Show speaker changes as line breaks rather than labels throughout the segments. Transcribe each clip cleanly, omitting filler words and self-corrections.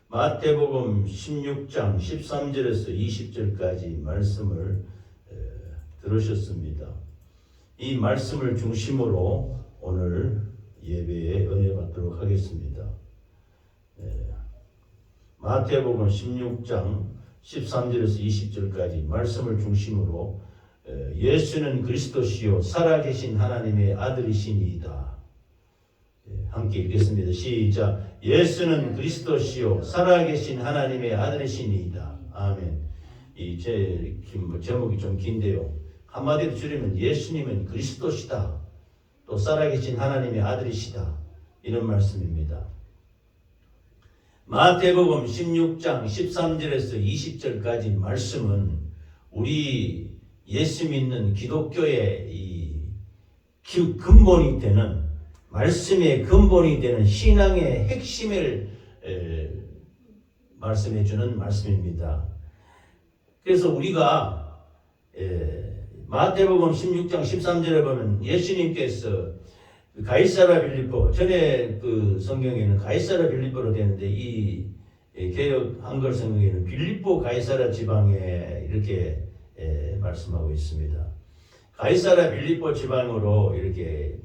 마태복음 16장 13절에서 20절까지 말씀을 들으셨습니다. 이 말씀을 중심으로 오늘 예배에 은혜 받도록 하겠습니다. 마태복음 16장 13절에서 20절까지 말씀을 중심으로 예수는 그리스도시요 살아계신 하나님의 아들이시니이다. 함께 읽겠습니다. 시작. 예수는 그리스도시요 살아계신 하나님의 아들이시니이다. 아멘. 이 제목이 좀 긴데요. 한마디로 줄이면 예수님은 그리스도시다. 또 살아계신 하나님의 아들이시다. 이런 말씀입니다. 마태복음 16장 13절에서 20절까지 말씀은 우리 예수 믿는 기독교의 이 근본이 되는 말씀의 근본이 되는 신앙의 핵심을 말씀해 주는 말씀입니다. 그래서 우리가 마태복음 16장 13절에 보면 예수님께서 가이사랴 빌립보, 전에 그 성경에는 가이사랴 빌립보로 되는데 이 개역 한글 성경에는 빌립보 가이사랴 지방에 이렇게 말씀하고 있습니다. 가이사랴 빌립보 지방으로 이렇게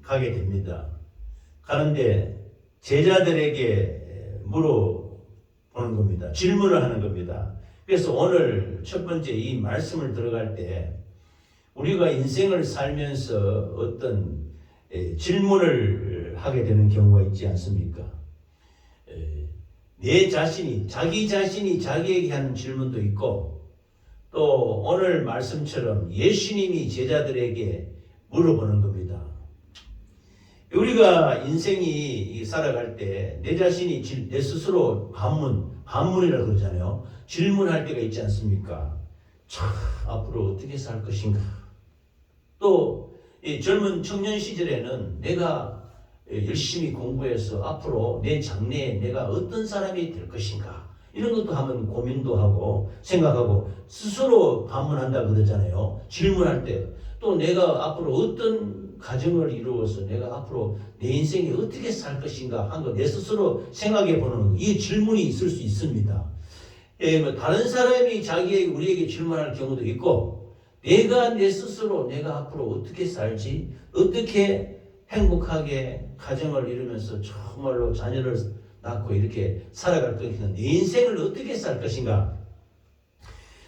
가게 됩니다. 가는데 제자들에게 물어보는 겁니다. 질문을 하는 겁니다. 그래서 오늘 첫 번째 이 말씀을 들어갈 때 우리가 인생을 살면서 어떤 질문을 하게 되는 경우가 있지 않습니까? 내 자신이, 자기 자신이 자기에게 하는 질문도 있고 또 오늘 말씀처럼 예수님이 제자들에게 물어보는 겁니다. 우리가 인생이 살아갈 때 내 자신이 내 스스로 반문이라고 그러잖아요. 질문할 때가 있지 않습니까? 참 앞으로 어떻게 살 것인가? 또 젊은 청년 시절에는 내가 열심히 공부해서 앞으로 내 장래에 내가 어떤 사람이 될 것인가? 이런 것도 한번 고민도 하고 생각하고 스스로 반문한다 그러잖아요. 질문할 때 또 내가 앞으로 어떤 가정을 이루어서 내가 앞으로 내 인생에 어떻게 살 것인가 한 거 내 스스로 생각해 보는 이 질문이 있을 수 있습니다. 다른 사람이 우리에게 질문할 경우도 있고 내가 내 스스로 내가 앞으로 어떻게 살지 어떻게 행복하게 가정을 이루면서 정말로 자녀를 낳고 이렇게 살아갈 것인가 내 인생을 어떻게 살 것인가.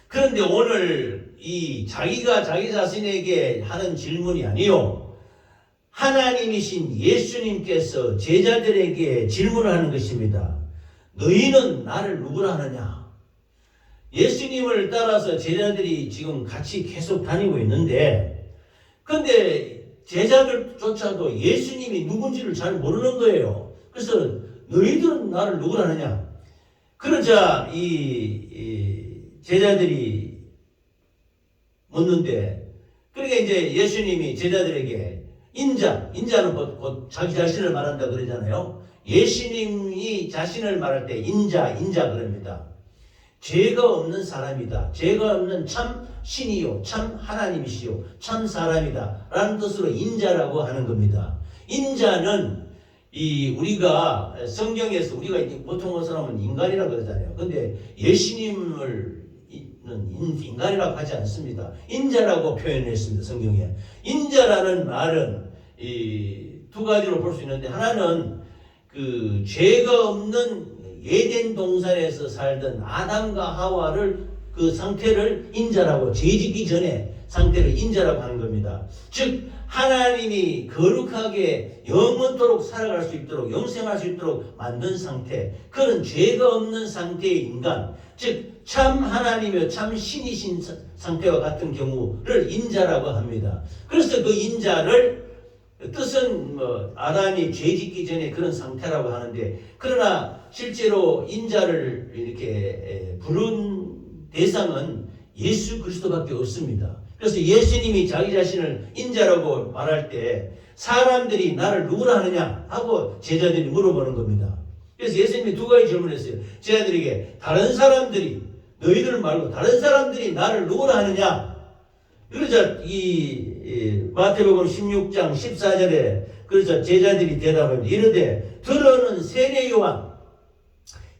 그런데 오늘 이 자기가 자기 자신에게 하는 질문이 아니요 하나님이신 예수님께서 제자들에게 질문을 하는 것입니다. 너희는 나를 누구라 하느냐? 예수님을 따라서 제자들이 지금 같이 계속 다니고 있는데 근데 제자들조차도 예수님이 누군지를 잘 모르는 거예요. 그래서 너희들은 나를 누구라 하느냐? 그러자 이 제자들이 묻는데 그러니까 이제 예수님이 제자들에게 인자는 곧 자기 자신을 말한다 그러잖아요. 예수님이 자신을 말할 때 인자 그럽니다. 죄가 없는 사람이다. 죄가 없는 참 신이요 참 하나님이시요 참 사람이다 라는 뜻으로 인자라고 하는 겁니다. 인자는 우리가 성경에서 우리가 보통 사람은 인간이라고 그러잖아요. 근데 예수님을 인간이라고 하지 않습니다. 인자라고 표현했습니다. 성경에. 인자라는 말은 두 가지로 볼 수 있는데 하나는 그 죄가 없는 에덴 동산에서 살던 아담과 하와를 그 상태를 인자라고 죄짓기 전에 상태를 인자라고 하는 겁니다. 즉 하나님이 거룩하게 영원토록 살아갈 수 있도록 영생할 수 있도록 만든 상태 그런 죄가 없는 상태의 인간 즉 참 하나님이요 참 신이신 상태와 같은 경우를 인자라고 합니다. 그래서 그 인자를 뜻은 아담이 죄짓기 전에 그런 상태라고 하는데 그러나 실제로 인자를 이렇게 부른 대상은 예수 그리스도밖에 없습니다. 그래서 예수님이 자기 자신을 인자라고 말할 때 사람들이 나를 누구라 하느냐 하고 제자들이 물어보는 겁니다. 그래서 예수님이 두 가지 질문했어요. 제자들에게 다른 사람들이 너희들 말고 다른 사람들이 나를 누구라 하느냐? 그러자 마태복음 16장 14절에 그러자 제자들이 대답합니다. 이르되 들어는 세례 요한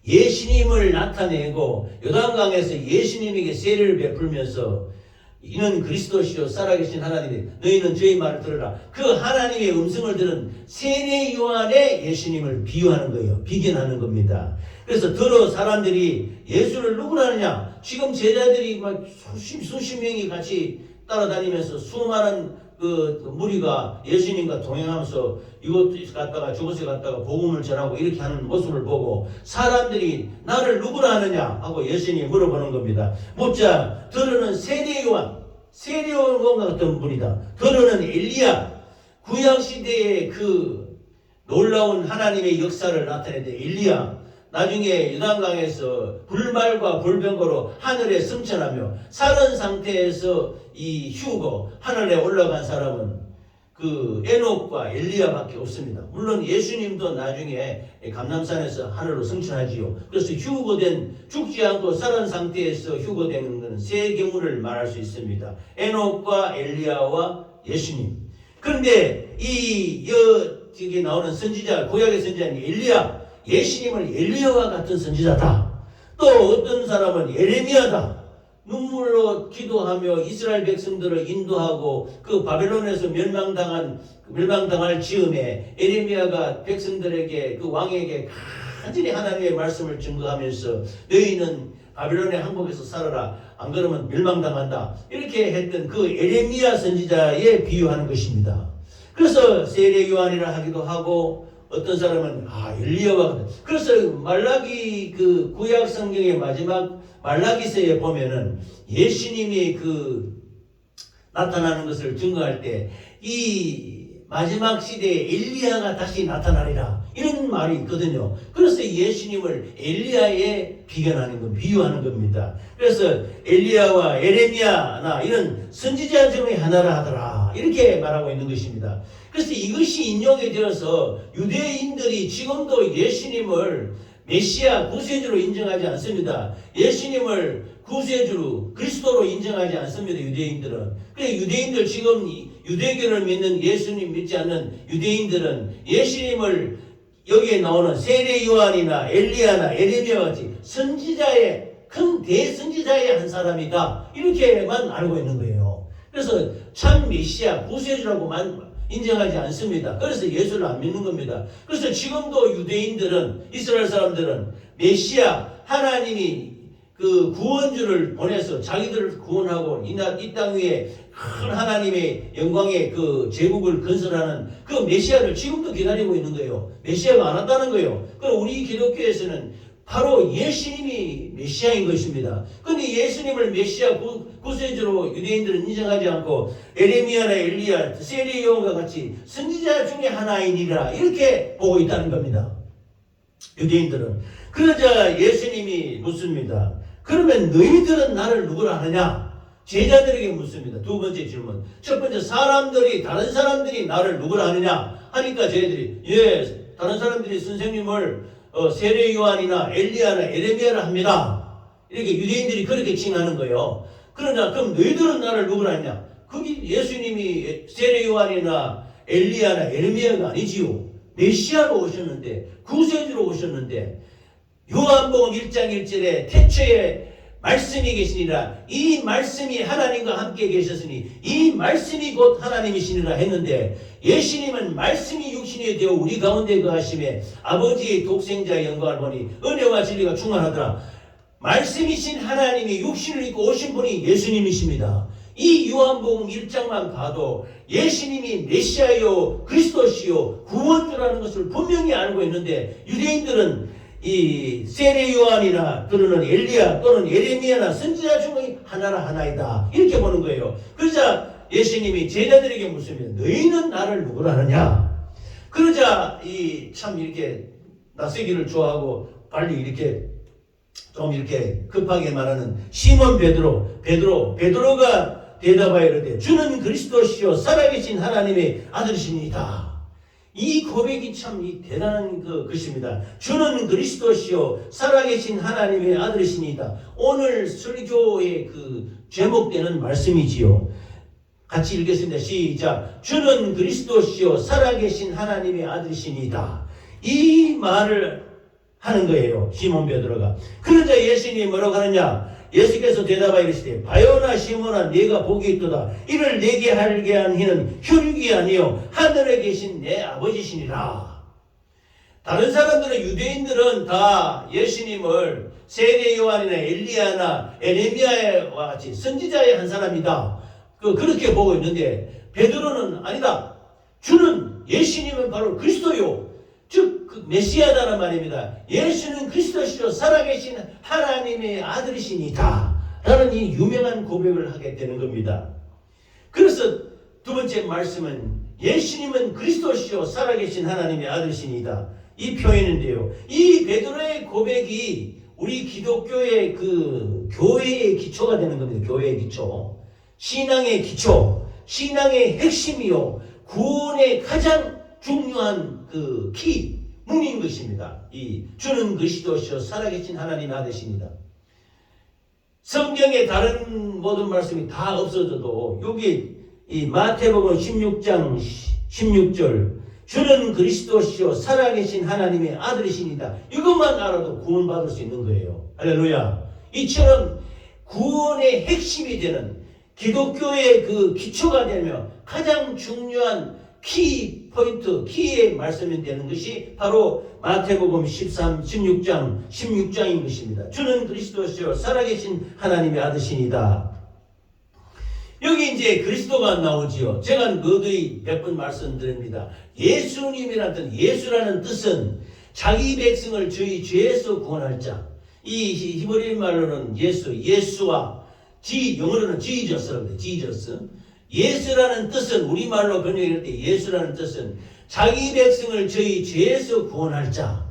예수님을 나타내고 요단강에서 예수님에게 세례를 베풀면서 이는 그리스도시요 살아계신 하나님이 너희는 저희 말을 들으라. 그 하나님의 음성을 들은 세례 요한의 예수님을 비유하는 거예요. 비견하는 겁니다. 그래서 더러 사람들이 예수를 누구라 하느냐? 지금 제자들이 막 수십 명이 같이 따라다니면서 수많은 그 무리가 예수님과 동행하면서 이곳 갔다가 저곳에 갔다가 복음을 전하고 이렇게 하는 모습을 보고 사람들이 나를 누구라 하느냐 하고 예수님이 물어보는 겁니다. 묻자 더러는 세례 요한과 같은 분이다. 더러는 엘리야, 구약시대의 그 놀라운 하나님의 역사를 나타내는 엘리야, 나중에 요단강에서 불말과 불병거로 하늘에 승천하며 살은 상태에서 이 휴고 하늘에 올라간 사람은 그 에녹과 엘리야밖에 없습니다. 물론 예수님도 나중에 감람산에서 하늘로 승천하지요. 그래서 휴고된, 죽지 않고 살은 상태에서 휴고되는 것은 세 경우를 말할 수 있습니다. 에녹과 엘리야와 예수님. 그런데 여기 나오는 선지자, 구약의 선지자는 엘리야, 예수님을 엘리야와 같은 선지자다. 또 어떤 사람은 예레미야다. 눈물로 기도하며 이스라엘 백성들을 인도하고 그 바벨론에서 멸망당할 즈음에 예레미야가 백성들에게 그 왕에게 간절히 하나님의 말씀을 증거하면서 너희는 바벨론의 항복에서 살아라. 안 그러면 멸망당한다. 이렇게 했던 그 예레미야 선지자에 비유하는 것입니다. 그래서 세례 요한이라 하기도 하고 어떤 사람은 엘리야와 같은. 그래서 말라기 그 구약 성경의 마지막 말라기서에 보면은 예수님이 그 나타나는 것을 증거할 때 이 마지막 시대에 엘리야가 다시 나타나리라 이런 말이 있거든요. 그래서 예수님을 엘리야에 비유하는 겁니다. 그래서 엘리야와 예레미야나 이런 선지자 중의 하나라 하더라 이렇게 말하고 있는 것입니다. 그래서 이것이 인용이 되어서 유대인들이 지금도 예수님을 메시아 구세주로 인정하지 않습니다. 예수님을 구세주로 그리스도로 인정하지 않습니다. 유대인들은. 그래 유대인들 지금 유대교를 믿는 예수님 믿지 않는 유대인들은 예수님을 여기에 나오는 세례 요한이나 엘리야나 예레미야 같이 선지자의 큰 대선지자의 한 사람이다 이렇게만 알고 있는 거예요. 그래서 참 메시아 구세주라고만 인정하지 않습니다. 그래서 예수를 안 믿는 겁니다. 그래서 지금도 유대인들은 이스라엘 사람들은 메시아 하나님이 그 구원주를 보내서 자기들을 구원하고 이 땅 위에 큰 하나님의 영광의 그 제국을 건설하는 그 메시아를 지금도 기다리고 있는 거예요. 메시아가 안 왔다는 거예요. 그럼 우리 기독교에서는 바로 예수님이 메시아인 것입니다. 그런데 예수님을 메시아 구세주로 유대인들은 인정하지 않고 예레미야나 엘리야, 세례 요한과 같이 선지자 중에 하나이니라 이렇게 보고 있다는 겁니다. 유대인들은. 그러자 예수님이 묻습니다. 그러면 너희들은 나를 누구라 하느냐? 제자들에게 묻습니다. 두 번째 질문. 첫 번째 다른 사람들이 나를 누구라 하느냐? 하니까 제자들이 다른 사람들이 선생님을 세례 요한이나 엘리야나 예레미야라 합니다. 이렇게 유대인들이 그렇게 칭하는 거예요. 그러나 그럼 너희들은 나를 누구라 했냐? 그게 예수님이 세례 요한이나 엘리야나 예레미야가 아니지요. 메시아로 오셨는데 구세주로 오셨는데 요한복음 1장 1절에 태초에 말씀이 계시니라 이 말씀이 하나님과 함께 계셨으니 이 말씀이 곧 하나님이시니라 했는데 예수님은 말씀이 육신이 되어 우리 가운데 거하심에 아버지의 독생자의 영광을 보니 은혜와 진리가 충만하더라. 말씀이신 하나님이 육신을 입고 오신 분이 예수님이십니다. 이 요한복음 1장만 봐도 예수님이 메시아요 그리스도시요 구원주라는 것을 분명히 알고 있는데 유대인들은 이 세례 요한이나 또는 엘리야 또는 예레미야나 선지자 중의 하나이다 이렇게 보는 거예요. 그러자 예수님이 제자들에게 묻습니다. 너희는 나를 누구라 하느냐? 그러자 참 이렇게 낯서기를 좋아하고 빨리 이렇게 좀 이렇게 급하게 말하는 시몬 베드로가 대답하여 이르되 주는 그리스도시요 살아계신 하나님의 아들이십니다. 이 고백이 참 대단한 것입니다. 주는 그리스도시요 살아계신 하나님의 아들이십니다. 오늘 설교의 그 제목되는 말씀이지요. 같이 읽겠습니다. 시작. 주는 그리스도시요 살아계신 하나님의 아들이십니다. 이 말을 하는 거예요. 시몬 베드로가. 그러자 예수님이 뭐라고 하느냐? 예수께서 대답하여 이르시되 바요나 시몬아 네가 복이 있도다. 이를 내게 하게 한 이는 혈육이 아니요 하늘에 계신 내 아버지시니라. 다른 사람들은 유대인들은 다 예수님을 세례 요한이나 엘리야나 에레미야와 같이 선지자의 한 사람이다. 그렇게 보고 있는데 베드로는 아니다. 주는 예수님은 바로 그리스도요. 즉 그 메시아다는 말입니다. 예수는 그리스도시요 살아계신 하나님의 아들이시니다. 라는 이 유명한 고백을 하게 되는 겁니다. 그래서 두 번째 말씀은 예수님은 그리스도시요 살아계신 하나님의 아들이시니다. 이 표현인데요. 이 베드로의 고백이 우리 기독교의 그 교회의 기초가 되는 겁니다. 교회의 기초. 신앙의 기초. 신앙의 핵심이요. 구원의 가장 중요한 그 문인 것입니다. 이 주는 그리스도시요 살아계신 하나님의 아들이십니다. 성경의 다른 모든 말씀이 다 없어져도 여기 이 마태복음 16장 16절 주는 그리스도시요 살아계신 하나님의 아들이십니다. 이것만 알아도 구원받을 수 있는 거예요. 할렐루야. 이처럼 구원의 핵심이 되는 기독교의 그 기초가 되며 가장 중요한 키의 말씀이 되는 것이 바로 마태복음 16장 16장인 것입니다. 주는 그리스도시요 살아계신 하나님의 아들이시니다. 여기 이제 그리스도가 나오지요. 제가 거의 몇 번 말씀드립니다. 예수라는 뜻은 자기 백성을 저희 죄에서 구원할 자. 이 히브리 말로는 예수와 영어로는 지저스랍니다. 지저스. 예수라는 뜻은 우리말로 번역할 때 예수라는 뜻은 자기 백성을 저희 죄에서 구원할 자.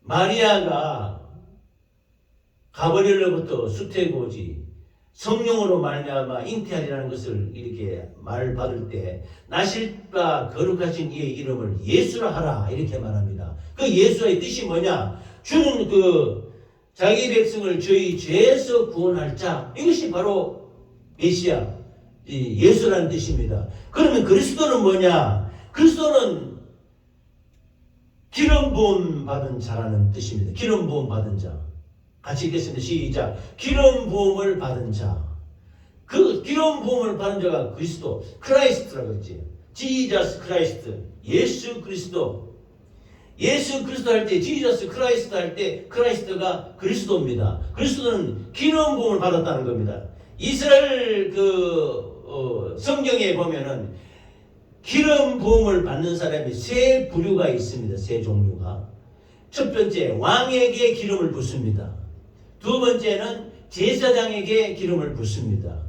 마리아가 가브리엘로부터 수태고지 성령으로 말미암아 잉태하리라는 것을 이렇게 말 받을 때 나실바 거룩하신 이의 이름을 예수라 하라 이렇게 말합니다. 그 예수의 뜻이 뭐냐? 주는 자기 백성을 저희 죄에서 구원할 자. 이것이 바로 메시아, 예수라는 뜻입니다. 그러면 그리스도는 뭐냐? 그리스도는 기름 부음 받은 자라는 뜻입니다. 기름 부음 받은 자. 같이 읽겠습니다. 시작. 기름 부음을 받은 자. 그 기름 부음을 받은 자가 그리스도, 크라이스트라고 했지. 지저스 크라이스트. 예수 그리스도. 예수 그리스도 할 때, 지저스 크라이스트 할 때, 크라이스트가 그리스도입니다. 그리스도는 기름 부음을 받았다는 겁니다. 이스라엘 성경에 보면은 기름 부음을 받는 사람이 세 부류가 있습니다. 세 종류가. 첫 번째, 왕에게 기름을 붓습니다. 두 번째는 제사장에게 기름을 붓습니다.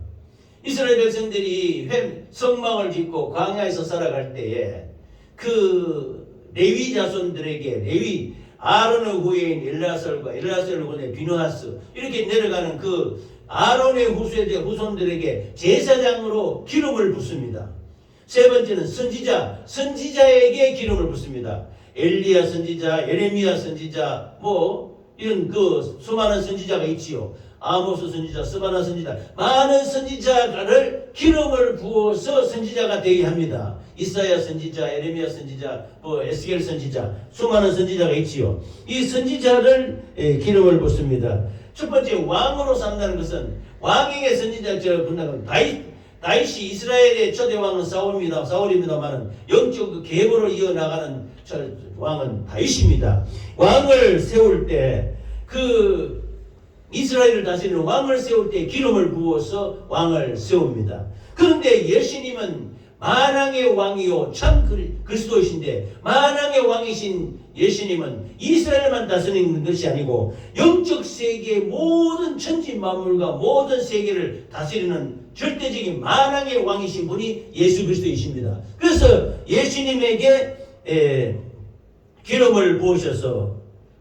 이스라엘 백성들이 성막을 짓고 광야에서 살아갈 때에 레위 자손들에게 아론의 후예인 엘라살과 엘라살의 후손의 비느하스 이렇게 내려가는 아론의 후손들에게 제사장으로 기름을 붓습니다. 세 번째는 선지자에게 기름을 붓습니다. 엘리야 선지자, 예레미야 선지자, 이런 수많은 선지자가 있지요. 아모스 선지자, 스바나 선지자, 많은 선지자를 기름을 부어서 선지자가 되게 합니다. 이사야 선지자, 예레미야 선지자, 에스겔 선지자, 수많은 선지자가 있지요. 이 선지자를 기름을 붓습니다. 첫 번째 왕으로 삼는 것은 왕에게 선지자를 분다는 다윗이 이스라엘의 초대 왕은 사울입니다만은 영적 계보를 이어나가는 왕은 다윗입니다. 왕을 세울 때 이스라엘을 다스리는 왕을 세울 때 기름을 부어서 왕을 세웁니다. 그런데 예수님은 만왕의 왕이요 참 그리스도이신데 만왕의 왕이신 예수님은 이스라엘만 다스리는 것이 아니고 영적 세계의 모든 천지 만물과 모든 세계를 다스리는 절대적인 만왕의 왕이신 분이 예수 그리스도이십니다. 그래서 예수님에게 기름을 부으셔서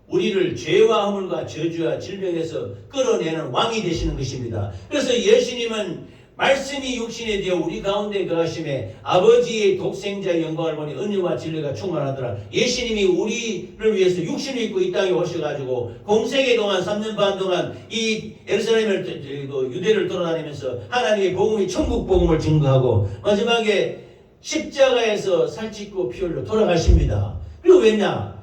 우리를 죄와 허물과 저주와 질병에서 끌어내는 왕이 되시는 것입니다. 그래서 예수님은 말씀이 육신에 되어 우리 가운데 거하심에 아버지의 독생자의 영광을 보니 은혜와 진리가 충만하더라. 예수님이 우리를 위해서 육신을 입고 이 땅에 오셔가지고 공생의 동안 3년 반 동안 이 예루살렘을 유대를 돌아다니면서 하나님의 복음이 천국 복음을 증거하고 마지막에 십자가에서 살찌고 피 흘려 돌아가십니다. 그리고 왜냐?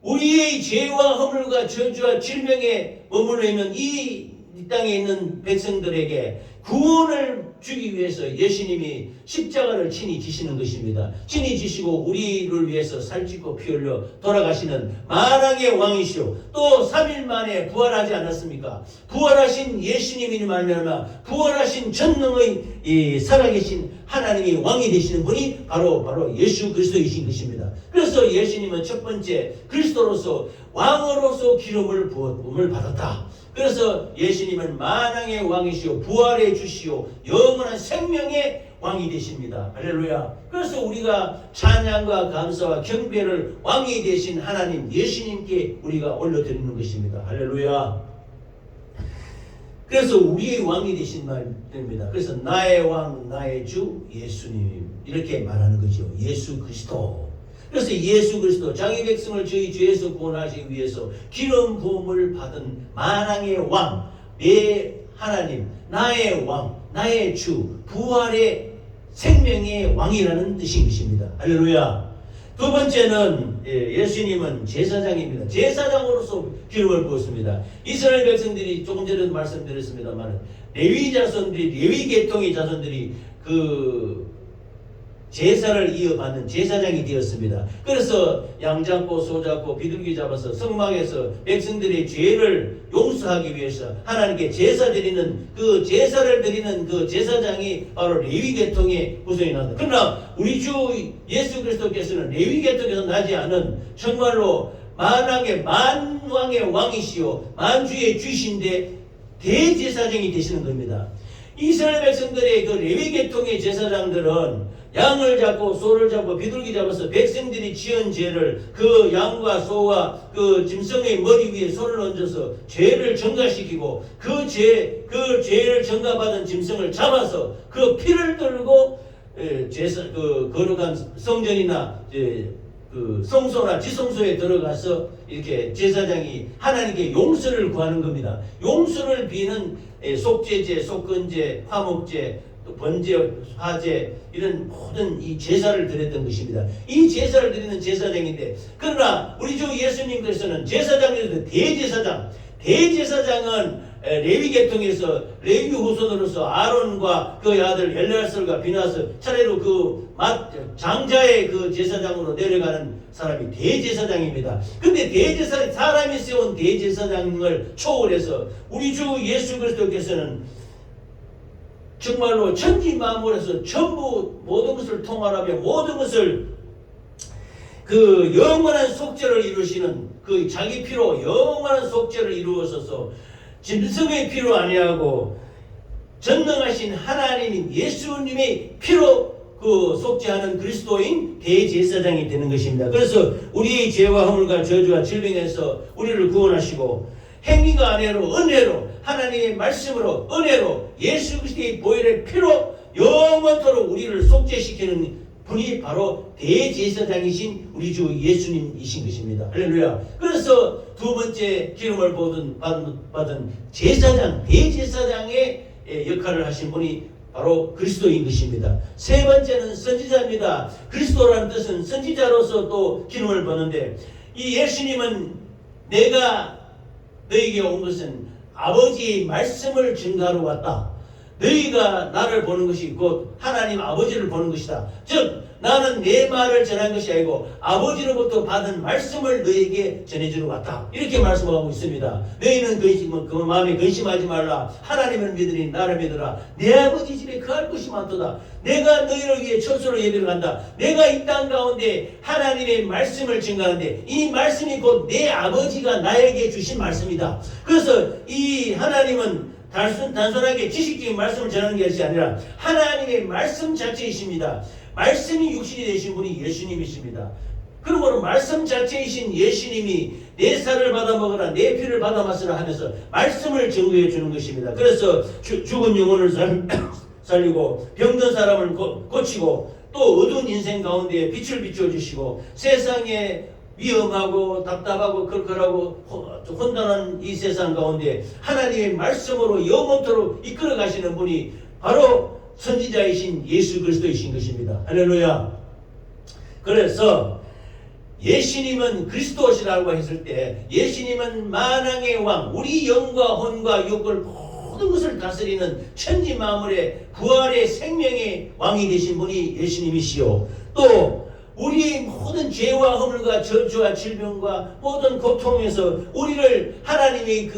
우리의 죄와 허물과 저주와 질병에 머물러 있는 이 땅에 있는 백성들에게 구원을 주기 위해서 예수님이 십자가를 친히 지시는 것입니다. 친히 지시고 우리를 위해서 살찌고 피 흘려 돌아가시는 만왕의 왕이시오. 또 3일 만에 부활하지 않았습니까? 부활하신 예수님이 말미암아 부활하신 전능의 이 살아계신 하나님이 왕이 되시는 분이 바로 예수 그리스도이신 것입니다. 그래서 예수님은 첫 번째 그리스도로서 왕으로서 기름을 부음을 받았다. 그래서 예수님은 만왕의 왕이시오, 부활의 주시오, 영원한 생명의 왕이 되십니다. 할렐루야. 그래서 우리가 찬양과 감사와 경배를 왕이 되신 하나님 예수님께 우리가 올려드리는 것입니다. 할렐루야. 그래서 우리의 왕이 되신 말입니다. 그래서 나의 왕, 나의 주 예수님 이렇게 말하는 거죠. 예수 그리스도. 그래서 예수 그리스도 자기 백성을 저희 죄에서 구원하시기 위해서 기름 부음을 받은 만왕의 왕, 내 하나님, 나의 왕, 나의 주, 부활의 생명의 왕이라는 뜻인 것입니다. 할렐루야. 두 번째는 예수님은 제사장입니다. 제사장으로서 기름을 부었습니다. 이스라엘 백성들이 조금 전에도 말씀드렸습니다만 레위 자손들이, 레위 계통의 자손들이 제사를 이어받는 제사장이 되었습니다. 그래서 양 잡고 소 잡고 비둘기 잡아서 성막에서 백성들의 죄를 용서하기 위해서 하나님께 제사 드리는 그 제사를 드리는 그 제사장이 바로 레위 계통의 후손이 나다. 그러나 우리 주 예수 그리스도께서는 레위 계통에서 나지 않은 정말로 만왕의 왕이시오 만주의 주신데 대제사장이 되시는 겁니다. 이스라엘 백성들의 그 레위 계통의 제사장들은 양을 잡고 소를 잡고 비둘기 잡아서 백성들이 지은 죄를 그 양과 소와 그 짐승의 머리 위에 손을 얹어서 죄를 증가시키고 그 죄를 증가받은 짐승을 잡아서 그 피를 들고 거룩한 성전이나 그 성소나 지성소에 들어가서 이렇게 제사장이 하나님께 용서를 구하는 겁니다. 용서를 비는 속죄제, 속건제, 화목제, 또 번제, 화제 이런 모든 이 제사를 드렸던 것입니다. 이 제사를 드리는 제사장인데 그러나 우리 주 예수님께서는 제사장에서 대제사장은 레위 계통에서 레위 후손으로서 아론과 그의 아들 엘레아살과 비나스 차례로 그 장자의 그 제사장으로 내려가는 사람이 대제사장입니다. 근데 사람이 세운 대제사장을 초월해서 우리 주 예수 그리스도께서는 정말로 천지 만물에서 전부 모든 것을 통할하며 모든 것을 그 영원한 속죄를 이루시는 그 자기 피로 영원한 속죄를 이루어서서 짐승의 피로 아니하고 전능하신 하나님 예수님의 피로 그 속죄하는 그리스도인 대제사장이 되는 것입니다. 그래서 우리의 죄와 허물과 저주와 질병에서 우리를 구원하시고 행위가 아니라 은혜로 하나님의 말씀으로 은혜로 예수 그리스도의 보혈의 피로 영원토록 우리를 속죄시키는 분이 바로 대제사장이신 우리 주 예수님이신 것입니다. 할렐루야. 그래서 두 번째 기름을 받은 제사장, 대제사장의 역할을 하신 분이 바로 그리스도인 것입니다. 세 번째는 선지자입니다. 그리스도라는 뜻은 선지자로서 또 기름을 받는데 이 예수님은 내가 너에게 온 것은 아버지의 말씀을 증거하러 왔다. 너희가 나를 보는 것이 곧 하나님 아버지를 보는 것이다. 즉 나는 내 말을 전한 것이 아니고 아버지로부터 받은 말씀을 너에게 전해주러 왔다. 이렇게 말씀하고 있습니다. 너희는 그 마음에 근심하지 말라. 하나님을 믿으니 나를 믿으라. 내 아버지 집에 거할 것이 많도다. 내가 너희를 위해 처소로 예배를 간다. 내가 이 땅 가운데 하나님의 말씀을 증거하는데 이 말씀이 곧 내 아버지가 나에게 주신 말씀이다. 그래서 이 하나님은 단순하게 지식적인 말씀을 전하는 것이 아니라 하나님의 말씀 자체이십니다. 말씀이 육신이 되신 분이 예수님이십니다. 그러므로 말씀 자체이신 예수님이 내 살을 받아 먹으라 내 피를 받아 마시라 하면서 말씀을 증거해 주는 것입니다. 그래서 죽은 영혼을 살리고 병든 사람을 고치고 또 어두운 인생 가운데 빛을 비춰주시고 세상에 위험하고 답답하고 걸걸하고 혼돈한 이 세상 가운데 하나님의 말씀으로 영원토록 이끌어 가시는 분이 바로 선지자이신 예수 그리스도이신 것입니다. 할렐루야. 그래서 예수님은 그리스도시라고 했을 때 예수님은 만왕의 왕, 우리 영과 혼과 육을 모든 것을 다스리는 천지 만물의 부활의 생명의 왕이 되신 분이 예수님이시요. 또 우리의 모든 죄와 허물과 저주와 질병과 모든 고통에서 우리를 하나님의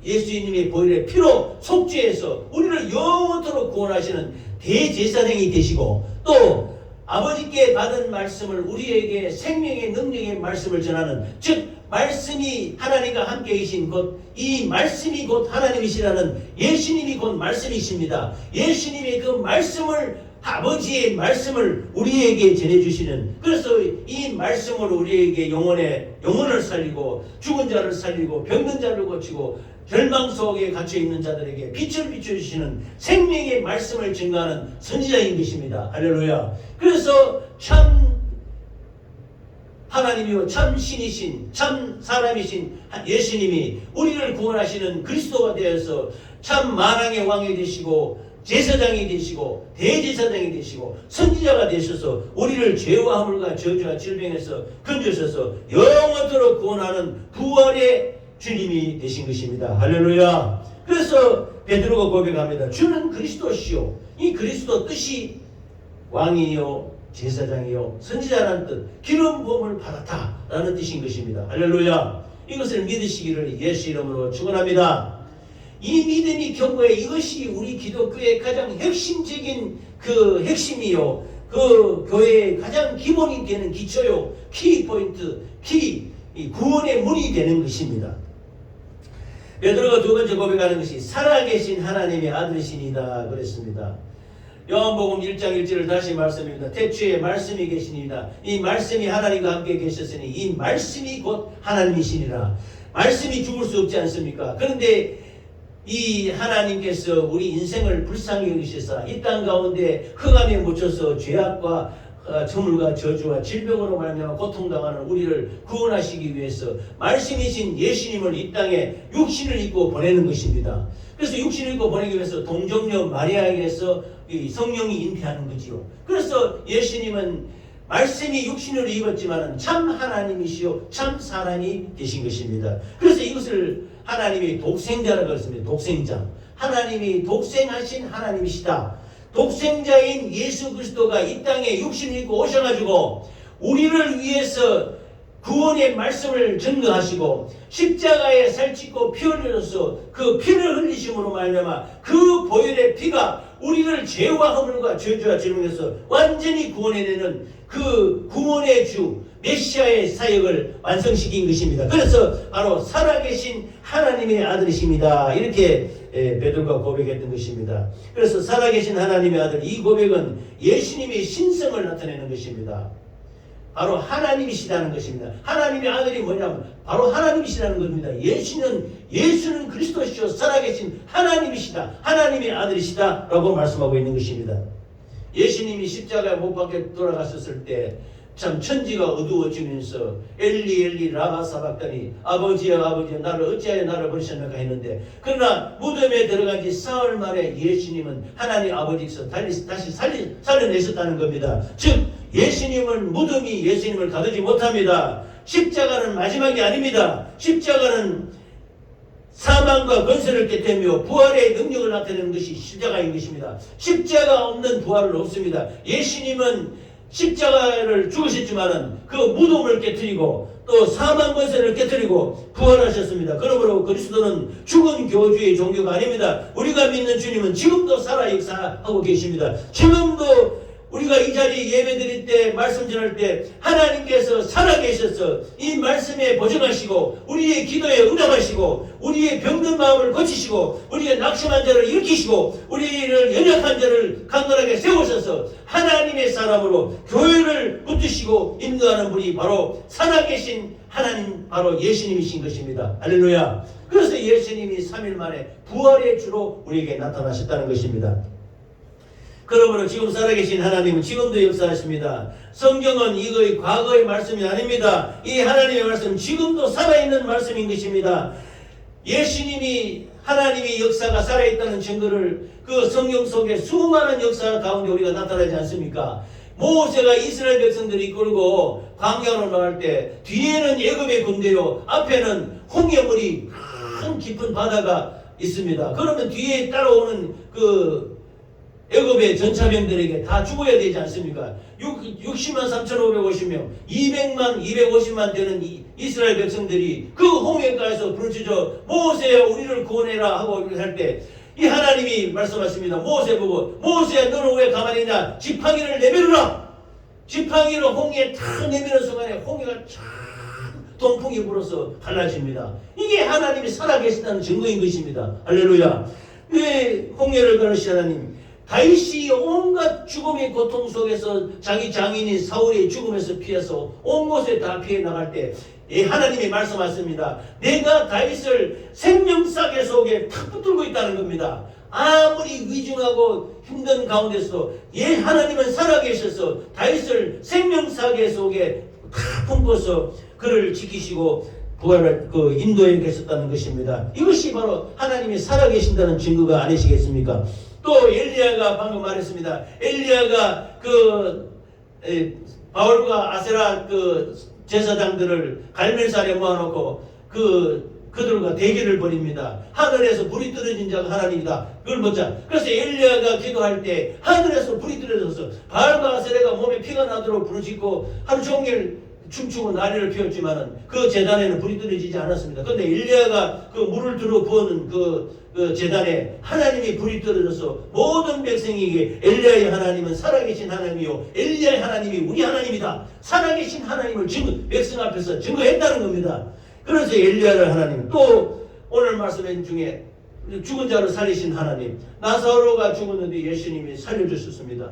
예수님의 보혈의 피로 속죄해서 우리를 영원토록 구원하시는 대제사장이 되시고, 또 아버지께 받은 말씀을 우리에게 생명의 능력의 말씀을 전하는, 즉 말씀이 하나님과 함께 계신 이 말씀이 곧 하나님이시라는 예수님이 곧 말씀이십니다. 예수님의 그 말씀을, 아버지의 말씀을 우리에게 전해주시는, 그래서 이 말씀으로 우리에게 영혼을 살리고 죽은 자를 살리고 병든 자를 고치고 절망 속에 갇혀있는 자들에게 빛을 비춰주시는 생명의 말씀을 증거하는 선지자인 것입니다. 할렐루야. 그래서 참 하나님이요 참 신이신 참 사람이신 예수님이 우리를 구원하시는 그리스도가 되어서 참 만왕의 왕이 되시고 제사장이 되시고 대제사장이 되시고 선지자가 되셔서 우리를 죄와 허물과 저주와 질병에서 건져셔서 영원토록 구원하는 부활의 주님이 되신 것입니다. 할렐루야. 그래서 베드로가 고백합니다. 주는 그리스도시요. 이 그리스도 뜻이 왕이요 제사장이요 선지자라는 뜻, 기름 부음을 받았다라는 뜻인 것입니다. 할렐루야. 이것을 믿으시기를 예수 이름으로 축원합니다. 이 믿음이 경고에 이것이 우리 기독교의 가장 핵심적인 핵심이요, 교회의 가장 기본이 되는 기초요, 키포인트, 구원의 문이 되는 것입니다. 베드로가 두 번째 고백하는 것이 살아계신 하나님의 아들이시니다 그랬습니다. 요한복음 1장 1절을 다시 말씀입니다. 태초에 말씀이 계시니라. 이 말씀이 하나님과 함께 계셨으니 이 말씀이 곧 하나님이시니라. 말씀이 죽을 수 없지 않습니까? 그런데 이 하나님께서 우리 인생을 불쌍히 여기셔서 이 땅 가운데 흑암에 묻혀서 죄악과 저물과 저주와 질병으로 말미암아 고통당하는 우리를 구원하시기 위해서 말씀이신 예수님을 이 땅에 육신을 입고 보내는 것입니다. 그래서 육신을 입고 보내기 위해서 동정녀 마리아에게서 성령이 잉태하는 거지요. 그래서 예수님은 말씀이 육신으로 입었지만 참 하나님이시요 참 사람이 되신 것입니다. 그래서 이것을 하나님이 독생자라고 했습니다. 독생자. 하나님이 독생하신 하나님이시다. 독생자인 예수 그리스도가 이 땅에 육신을 입고 오셔가지고 우리를 위해서 구원의 말씀을 전거하시고 십자가에 살찌고 피 흘려서 그 피를 흘리심으로 말미암아 그 보혈의 피가 우리를 죄와 허물과 저주와 질병에서 완전히 구원해내는 그 구원의 주 메시아의 사역을 완성시킨 것입니다. 그래서 바로 살아계신 하나님의 아들이십니다. 이렇게 베드로가 고백했던 것입니다. 그래서 살아계신 하나님의 아들, 이 고백은 예수님의 신성을 나타내는 것입니다. 바로 하나님이시다는 것입니다. 하나님의 아들이 뭐냐면 바로 하나님이시라는 겁니다. 예수는 그리스도시요 살아계신 하나님이시다. 하나님의 아들이시다 라고 말씀하고 있는 것입니다. 예수님이 십자가에 못 박혀 돌아갔었을 때 참 천지가 어두워지면서 엘리 엘리 라마 사박다니 아버지여 아버지여 나를 어찌하여 나를 버리셨나가 했는데, 그러나 무덤에 들어간 지 사흘 만에 예수님은 하나님 아버지께서 다시 살려내셨다는 겁니다. 즉 예수님은 무덤이 예수님을 가두지 못합니다. 십자가는 마지막이 아닙니다. 십자가는 사망과 권세를 깨뜨리며 부활의 능력을 나타내는 것이 십자가인 것입니다. 십자가 없는 부활은 없습니다. 예수님은 십자가를 죽으셨지만은 그 무덤을 깨뜨리고 또 사망 권세를 깨뜨리고 부활하셨습니다. 그러므로 그리스도는 죽은 교주의 종교가 아닙니다. 우리가 믿는 주님은 지금도 살아 역사하고 계십니다. 지금도 우리가 이 자리에 예배 드릴 때 말씀 전할 때 하나님께서 살아계셔서 이 말씀에 보증하시고 우리의 기도에 응답하시고 우리의 병든 마음을 고치시고 우리의 낙심한 자를 일으키시고 우리를 연약한 자를 강건하게 세우셔서 하나님의 사람으로 교회를 붙드시고 인도하는 분이 바로 살아계신 하나님, 바로 예수님이신 것입니다. 할렐루야. 그래서 예수님이 3일 만에 부활의 주로 우리에게 나타나셨다는 것입니다. 그러므로 지금 살아계신 하나님은 지금도 역사하십니다. 성경은 이거의 과거의 말씀이 아닙니다. 이 하나님의 말씀은 지금도 살아있는 말씀인 것입니다. 예수님이 하나님의 역사가 살아있다는 증거를 그 성경 속에 수많은 역사 가운데 우리가 나타나지 않습니까? 모세가 이스라엘 백성들이 이끌고 광야로 나갈 때 뒤에는 애굽의 군대요, 앞에는 홍해물이 큰 깊은 바다가 있습니다. 그러면 뒤에 따라오는 그 애굽의 전차병들에게 다 죽어야 되지 않습니까? 60만 3,550명, 200만 250만 되는 이스라엘 백성들이 그 홍해가에서 부르짖어 모세야 우리를 구원해라 하고 할 때 이 하나님이 말씀하십니다. 모세 보고, 모세야 너는 왜 가만히 있냐? 지팡이를 내밀어라. 지팡이를 홍해에 탁 내미는 순간에 홍해가 쫙 동풍이 불어서 갈라집니다. 이게 하나님이 살아계신다는 증거인 것입니다. 할렐루야. 왜 홍해를 가르신 하나님, 다윗이 온갖 죽음의 고통 속에서 자기 장인인 사울의 죽음에서 피해서 온 곳에 다 피해 나갈 때 하나님이 말씀하십니다. 내가 다윗을 생명싸개 속에 탁 붙들고 있다는 겁니다. 아무리 위중하고 힘든 가운데서 하나님은 살아계셔서 다윗을 생명싸개 속에 탁 품고서 그를 지키시고 부활을 인도해 계셨다는 것입니다. 이것이 바로 하나님이 살아계신다는 증거가 아니시겠습니까? 또 엘리야가 방금 말했습니다. 엘리야가 바울과 아세라 제사장들을 갈멜산에 모아놓고 그들과 대결을 벌입니다. 하늘에서 불이 떨어진 자가 하나님이다. 그걸 묻자. 그래서 엘리야가 기도할 때 하늘에서 불이 떨어져서 바알과 아세라가 몸에 피가 나도록 부르짖고 하루 종일 춤추고 난리를 피웠지만은 그 제단에는 불이 떨어지지 않았습니다. 그런데 엘리야가 그 물을 들어 부어는 그 제단에 하나님이 불이 떨어져서 모든 백성에게 엘리야의 하나님은 살아계신 하나님이요 엘리야의 하나님이 우리 하나님이다. 살아계신 하나님을 백성 앞에서 증거했다는 겁니다. 그래서 엘리야를 하나님, 또 오늘 말씀 중에 죽은 자를 살리신 하나님, 나사로가 죽었는데 예수님이 살려주셨습니다.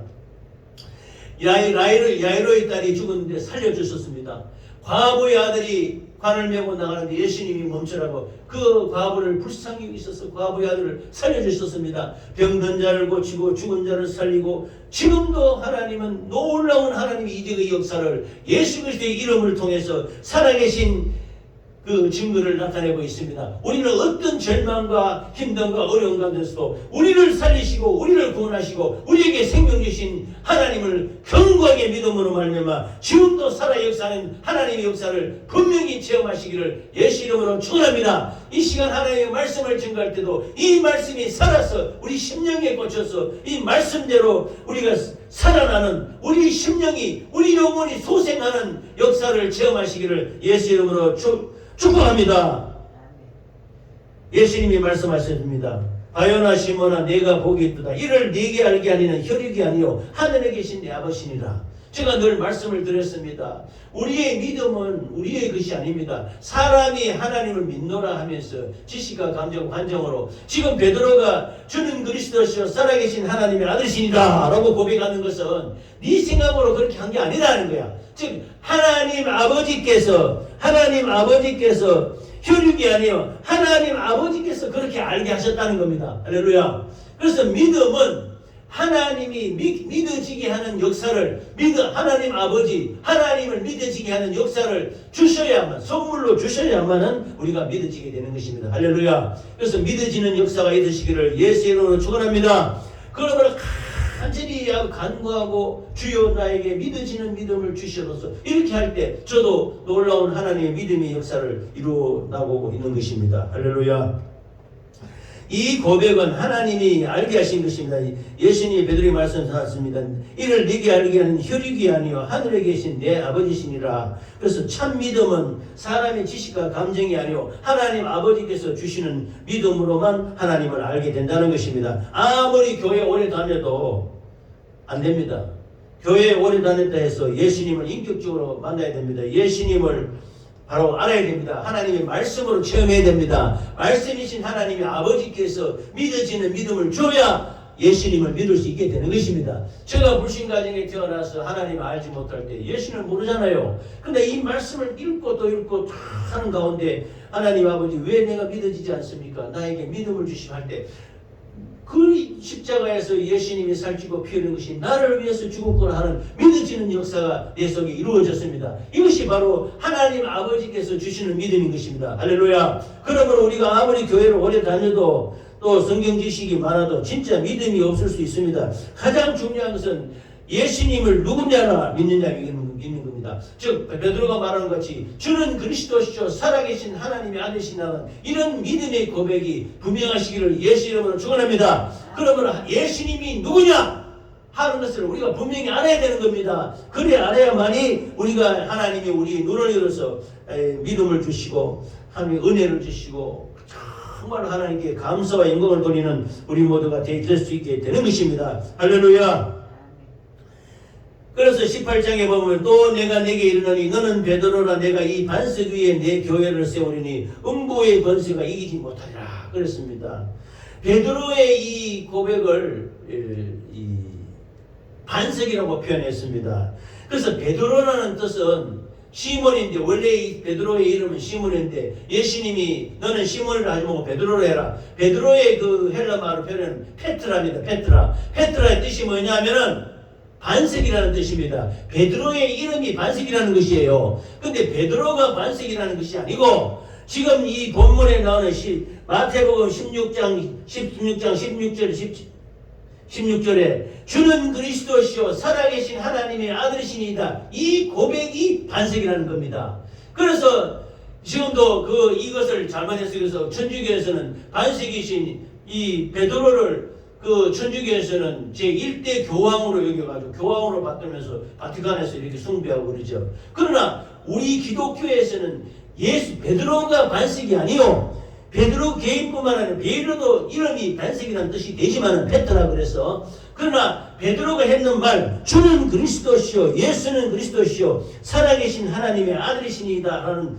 야이로의 딸이 죽었는데 살려주셨습니다. 과부의 아들이 관을 메고 나가는데 예수님이 멈추라고 그 과부를 불쌍히 여기셔서 과부의 아들을 살려주셨습니다. 병든 자를 고치고 죽은 자를 살리고 지금도 하나님은 놀라운 하나님의 이적의 역사를 예수 그리스도의 이름을 통해서 살아계신 그 증거를 나타내고 있습니다. 우리는 어떤 절망과 힘듦과 어려운 가운데서도 우리를 살리시고 우리를 구원하시고 우리에게 생명 주신 하나님을 견고하게 믿음으로 말미암아 지금도 살아 역사하는 하나님의 역사를 분명히 체험하시기를 예수 이름으로 축원합니다. 이 시간 하나님의 말씀을 증거할 때도 이 말씀이 살아서 우리 심령에 꽂혀서 이 말씀대로 우리가 살아나는 우리 심령이 우리 영혼이 소생하는 역사를 체험하시기를 예수 이름으로 축복합니다. 예수님이 말씀하셨습니다. 바요나 시몬아 내가 복이 있도다. 이를 네게 알게 하리는 혈육이 아니요 하늘에 계신 내 아버지니라. 제가 늘 말씀을 드렸습니다. 우리의 믿음은 우리의 것이 아닙니다. 사람이 하나님을 믿노라 하면서 지식과 감정, 관정으로 지금 베드로가 주는 그리스도시요 살아계신 하나님의 아들이시니라 라고 고백하는 것은 네 생각으로 그렇게 한 게 아니라는 거야. 즉 하나님 아버지께서 혈육이 아니요 하나님 아버지께서 그렇게 알게 하셨다는 겁니다. 할렐루야. 그래서 믿음은 하나님이 믿어지게 하는 역사를 하나님 아버지 하나님을 믿어지게 하는 역사를 주셔야만 선물로 주셔야만은 우리가 믿어지게 되는 것입니다. 할렐루야. 그래서 믿어지는 역사가 있으시기를 예수 이름으로 축원합니다. 그러므로 간절히 간구하고 주여 나에게 믿어지는 믿음을 주시옵소서 이렇게 할 때 저도 놀라운 하나님의 믿음의 역사를 이루어 나가고 있는 것입니다. 할렐루야. 이 고백은 하나님이 알게 하신 것입니다. 예수님이 베드로에게 말씀하셨습니다. 이를 네게 알게 하는 혈육이 아니요 하늘에 계신 내 아버지시니라. 그래서 참 믿음은 사람의 지식과 감정이 아니요 하나님 아버지께서 주시는 믿음으로만 하나님을 알게 된다는 것입니다. 아무리 교회 오래 다녀도 안 됩니다. 교회에 오래 다녔다 해서 예수님을 인격적으로 만나야 됩니다. 예수님을 바로 알아야 됩니다. 하나님의 말씀으로 체험해야 됩니다. 말씀이신 하나님의 아버지께서 믿어지는 믿음을 줘야 예수님을 믿을 수 있게 되는 것입니다. 제가 불신가정에 태어나서 하나님을 알지 못할 때 예수님을 모르잖아요. 근데 이 말씀을 읽고 또 읽고 다 하는 가운데 하나님 아버지 왜 내가 믿어지지 않습니까? 나에게 믿음을 주시고 할 때 그 십자가에서 예수님이 살찌고 피 흘린 것이 나를 위해서 죽었구나 하는 믿어지는 역사가 내 속에 이루어졌습니다. 이것이 바로 하나님 아버지께서 주시는 믿음인 것입니다. 할렐루야. 그러므로 우리가 아무리 교회를 오래 다녀도 또 성경 지식이 많아도 진짜 믿음이 없을 수 있습니다. 가장 중요한 것은 예수님을 누구냐라 믿느냐 믿는 겁니다. 즉 베드로가 말하는 같이 주는 그리스도시요 살아계신 하나님의 아들이시라는 이런 믿음의 고백이 분명하시기를 예수 이름으로 축원합니다. 그러면 예수님이 누구냐 하는 것을 우리가 분명히 알아야 되는 겁니다. 그래 알아야만이 우리가 하나님이 우리 눈을 열어서 믿음을 주시고 하나님의 은혜를 주시고 정말 하나님께 감사와 영광을 돌리는 우리 모두가 될 수 있게 되는 것입니다. 할렐루야. 그래서 18장에 보면 또 내가 내게 이르노니 너는 베드로라 내가 이 반석 위에 내 교회를 세우리니 음부의 권세가 이기지 못하리라 그랬습니다. 베드로의 이 고백을 이 반석이라고 표현했습니다. 그래서 베드로라는 뜻은 시몬인데 원래 이 베드로의 이름은 시몬인데 예수님이 너는 시몬을 하지 말고 베드로로 해라. 베드로의 그 헬라 말로 표현은 페트라입니다. 페트라의 뜻이 뭐냐면은 반석이라는 뜻입니다. 베드로의 이름이 반석이라는 것이에요. 근데 베드로가 반석이라는 것이 아니고 지금 이 본문에 나오는 마태복음 16장 16절에 주는 그리스도시요 살아계신 하나님의 아들이시니이다. 이 고백이 반석이라는 겁니다. 그래서 지금도 이것을 잘못 해석해서 천주교에서는 반석이신 이 베드로를 천주교에서는 제1대 교황으로 여겨가지고 교황으로 받들면서 바티칸에서 이렇게 숭배하고 그러죠. 그러나 우리 기독교에서는 베드로가 반석이 아니요. 베드로 개인뿐만 아니라 베드로도 이름이 반석이라는 뜻이 되지만은 페트라 그래서 그러나 베드로가 했는 말 주는 그리스도시요 예수는 그리스도시요 살아계신 하나님의 아들이시니이다 라는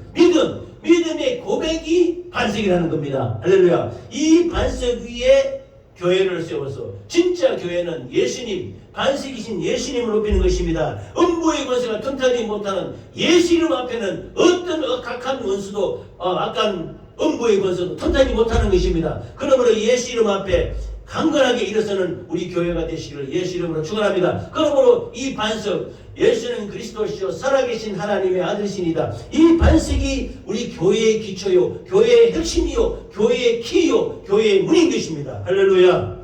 믿음의 고백이 반석이라는 겁니다. 할렐루야. 이 반석 위에 교회를 세워서 진짜 교회는 예수님 반석이신 예수님을 높이는 것입니다. 음부의 권세가 틈타지 못하는 예수 이름 앞에는 어떤 억악한 원수도 악한 음부의 권세도 틈타지 못하는 것입니다. 그러므로 예수 이름 앞에 강건하게 일어서는 우리 교회가 되시기를 예수 이름으로 축원합니다. 그러므로 이 반석 예수는 그리스도시요 살아계신 하나님의 아들이시니다. 이 반석이 우리 교회의 기초요 교회의 핵심이요 교회의 키요 교회의 문인 것입니다. 할렐루야.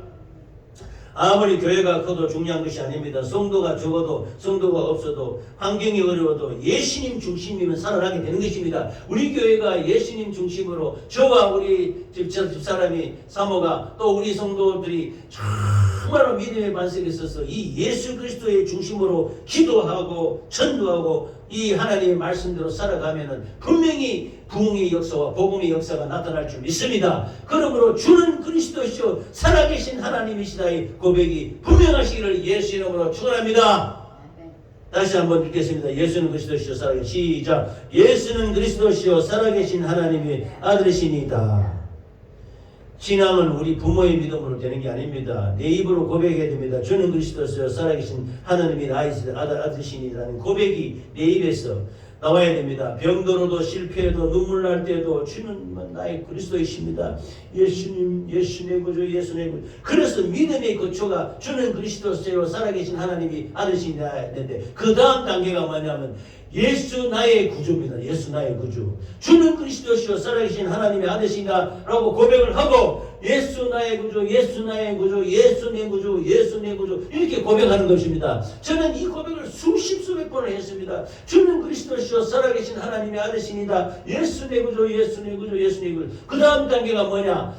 아무리 교회가 커도 중요한 것이 아닙니다. 성도가 적어도 성도가 없어도 환경이 어려워도 예수님 중심이면 살아나게 되는 것입니다. 우리 교회가 예수님 중심으로 저와 우리 집사람이 사모가 또 우리 성도들이 정말로 믿음의 반석에 있어서 이 예수 그리스도의 중심으로 기도하고 전도하고 이 하나님의 말씀대로 살아가면은 분명히 부흥의 역사와 복음의 역사가 나타날 줄 믿습니다. 그러므로 주는 그리스도시요 살아계신 하나님이시다의 고백이 분명하시기를 예수 이름으로 축원합니다. 다시 한번 읽겠습니다. 예수는 그리스도시요 살아계신 시작. 예수는 그리스도시요 살아계신 하나님의 아들이시니이다. 신앙은 우리 부모의 믿음으로 되는 게 아닙니다. 내 입으로 고백해야 됩니다. 주는 그리스도시요 살아계신 하나님의 아들이시니라는 고백이 내 입에서 나와야 됩니다. 병들어도 실패해도 눈물 날 때도 주는 나의 그리스도이십니다. 예수님, 예수 내 구주, 예수 내 구주. 그래서 믿음의 기초가 주는 그리스도시요 살아계신 하나님이 아들이시냐 했는데 그 다음 단계가 뭐냐면 예수 나의 구주입니다. 예수 나의 구주. 주는 그리스도시요 살아계신 하나님의 아들이시다 라고 고백을 하고 예수 나의 구주, 예수 나의 구주, 예수 내 구주, 예수 내 구주 이렇게 고백하는 것입니다. 저는 이 고백을 수백 번을 했습니다. 주는 그리스도시요 살아계신 하나님의 아들이시니다. 예수 내 구주, 예수 내 구주, 예수 내 구주. 그 다음 단계가 뭐냐?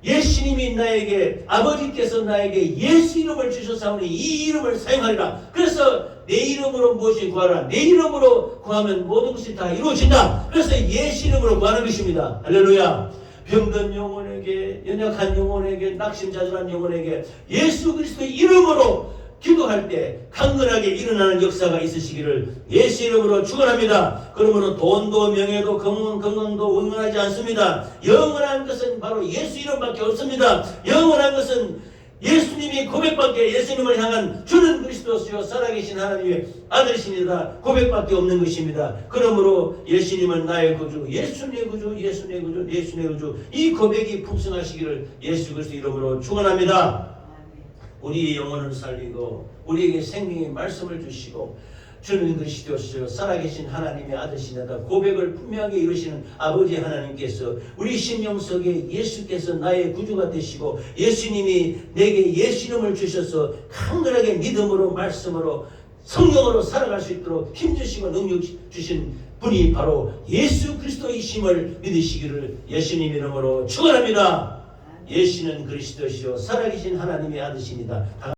예수님이 나에게 아버지께서 나에게 예수 이름을 주셨사오니 이 이름을 사용하리라. 그래서 내 이름으로 무엇이 구하라. 내 이름으로 구하면 모든 것이 다 이루어진다. 그래서 예수 이름으로 구하는 것입니다. 할렐루야. 병든 영혼에게 연약한 영혼에게 낙심자들한 영혼에게 예수 그리스도의 이름으로 기도할 때 강건하게 일어나는 역사가 있으시기를 예수 이름으로 축원합니다. 그러므로 돈도 명예도 건강도 응원하지 않습니다. 영원한 것은 바로 예수 이름밖에 없습니다. 영원한 것은 예수님이 고백밖에 예수님을 향한 주는 그리스도시요 살아계신 하나님의 아들이시니다 고백밖에 없는 것입니다. 그러므로 예수님은 나의 구주, 예수 내 구주, 예수 내 구주, 예수 내 구주 이 고백이 풍성하시기를 예수 그리스도 이름으로 축원합니다. 우리의 영혼을 살리고 우리에게 생명의 말씀을 주시고 주는 그리스도시요 살아계신 하나님의 아들이시다 고백을 분명하게 이루시는 아버지 하나님께서 우리 심령 속에 예수께서 나의 구주가 되시고 예수님이 내게 예수 이름을 주셔서 강건하게 믿음으로 말씀으로 성령으로 살아갈 수 있도록 힘주시고 능력 주신 분이 바로 예수 그리스도이심을 믿으시기를 예수님 이름으로 축원합니다. 예수는 그리스도시요 살아계신 하나님의 아들이십니다.